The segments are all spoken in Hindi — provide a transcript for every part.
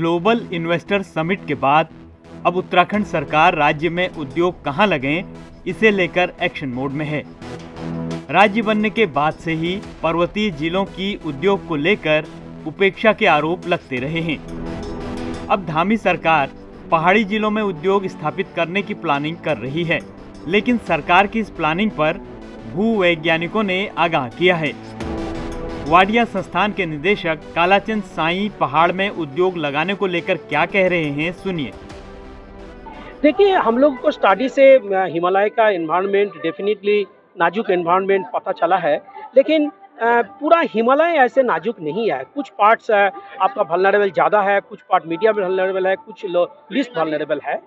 ग्लोबल इन्वेस्टर समिट के बाद अब उत्तराखंड सरकार राज्य में उद्योग कहां लगें, इसे लेकर एक्शन मोड में है। राज्य बनने के बाद से ही पर्वतीय जिलों की उद्योग को लेकर उपेक्षा के आरोप लगते रहे हैं। अब धामी सरकार पहाड़ी जिलों में उद्योग स्थापित करने की प्लानिंग कर रही है, लेकिन सरकार की इस प्लानिंग पर भूवैज्ञानिकों ने आगाह किया है। वाडिया संस्थान के निदेशक कालाचंद साई पहाड़ में उद्योग लगाने को लेकर क्या कह रहे हैं, सुनिए। देखिए, हम लोग को स्टडी से हिमालय का एनवायरनमेंट डेफिनेटली नाजुक एनवायरनमेंट पता चला है, लेकिन पूरा हिमालय ऐसे नाजुक नहीं है। कुछ पार्ट्स आपका वल्नरेबल ज़्यादा है, कुछ पार्ट मीडियम वल्नरेबल है, कुछ लीस्ट वल्नरेबल है।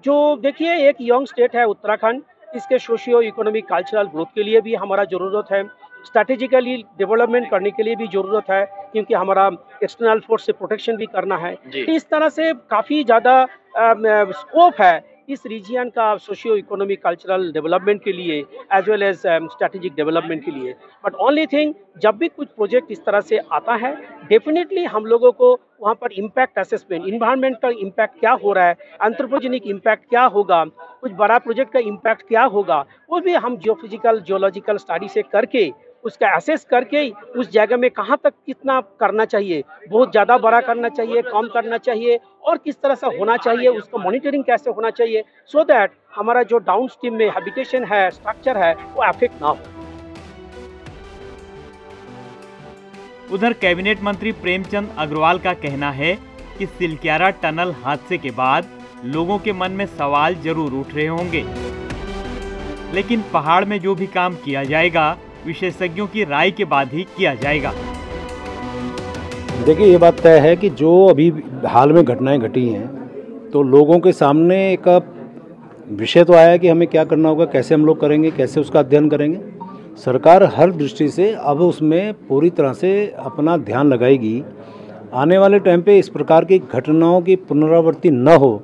जो देखिए, एक यंग स्टेट है उत्तराखंड, इसके सोशियो इकोनॉमिक कल्चरल ग्रोथ के लिए भी हमारा ज़रूरत है, स्ट्रैटेजिकली डेवलपमेंट करने के लिए भी ज़रूरत है, क्योंकि हमारा एक्सटर्नल फोर्स से प्रोटेक्शन भी करना है। तो इस तरह से काफ़ी ज़्यादा स्कोप है इस रीजियन का सोशियो इकोनॉमिक कल्चरल डेवलपमेंट के लिए as well as strategic development के लिए। बट ओनली थिंग, जब भी कुछ प्रोजेक्ट इस तरह से आता है, डेफिनेटली हम लोगों को वहाँ पर इम्पैक्ट असेसमेंट, इन्वायरमेंटल इम्पैक्ट क्या हो रहा है, एंथ्रोपोजेनिक इम्पैक्ट क्या होगा, कुछ बड़ा प्रोजेक्ट का इम्पैक्ट क्या होगा, वो भी हम जियोफिजिकल जियोलॉजिकल स्टडी से करके उसका असेस करके उस जगह में कहाँ तक कितना करना चाहिए, बहुत ज़्यादा बड़ा करना चाहिए, कम करना चाहिए, और किस तरह से होना चाहिए, उसका मॉनिटरिंग कैसे होना चाहिए, सो दैट हमारा जो डाउन स्ट्रीम में हैबिटेशन है, स्ट्रक्चर है, वो अफेक्ट ना हो। उधर कैबिनेट मंत्री प्रेमचंद अग्रवाल का कहना है कि सिलक्यारा टनल हादसे के बाद लोगों के मन में सवाल जरूर उठ रहे होंगे, लेकिन पहाड़ में जो भी काम किया जाएगा विशेषज्ञों की राय के बाद ही किया जाएगा। देखिए, ये बात तय है कि जो अभी हाल में घटनाएं घटी हैं, तो लोगों के सामने एक विषय तो आया है कि हमें क्या करना होगा, कैसे हम लोग करेंगे, कैसे उसका अध्ययन करेंगे। सरकार हर दृष्टि से अब उसमें पूरी तरह से अपना ध्यान लगाएगी। आने वाले टाइम पे इस प्रकार की घटनाओं की पुनरावृत्ति न हो,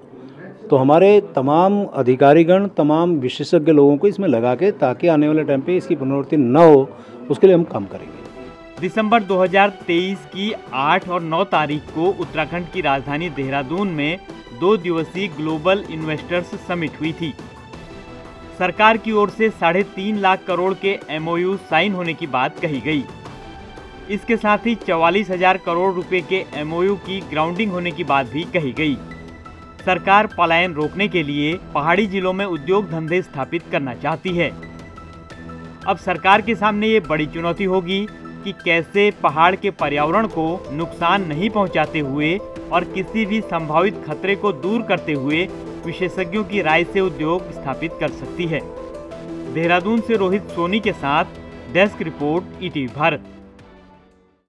तो हमारे तमाम अधिकारीगण, तमाम विशेषज्ञ लोगों को इसमें लगा के, ताकि आने वाले टाइम पे इसकी पुनरावृत्ति न हो, उसके लिए हम काम करेंगे। दिसंबर 2023 की 8 और 9 तारीख को उत्तराखंड की राजधानी देहरादून में 2 दिवसीय ग्लोबल इन्वेस्टर्स समिट हुई थी। सरकार की ओर से 3.5 लाख करोड़ के MOU साइन होने की बात कही गई। इसके साथ ही 44,000 करोड़ रुपए के MOU की ग्राउंडिंग होने की बात भी कही गई। सरकार पलायन रोकने के लिए पहाड़ी जिलों में उद्योग धंधे स्थापित करना चाहती है। अब सरकार के सामने ये बड़ी चुनौती होगी कि कैसे पहाड़ के पर्यावरण को नुकसान नहीं पहुंचाते हुए और किसी भी संभावित खतरे को दूर करते हुए विशेषज्ञों की राय से उद्योग स्थापित कर सकती है। देहरादून से रोहित सोनी के साथ डेस्क रिपोर्ट, ETV भारत।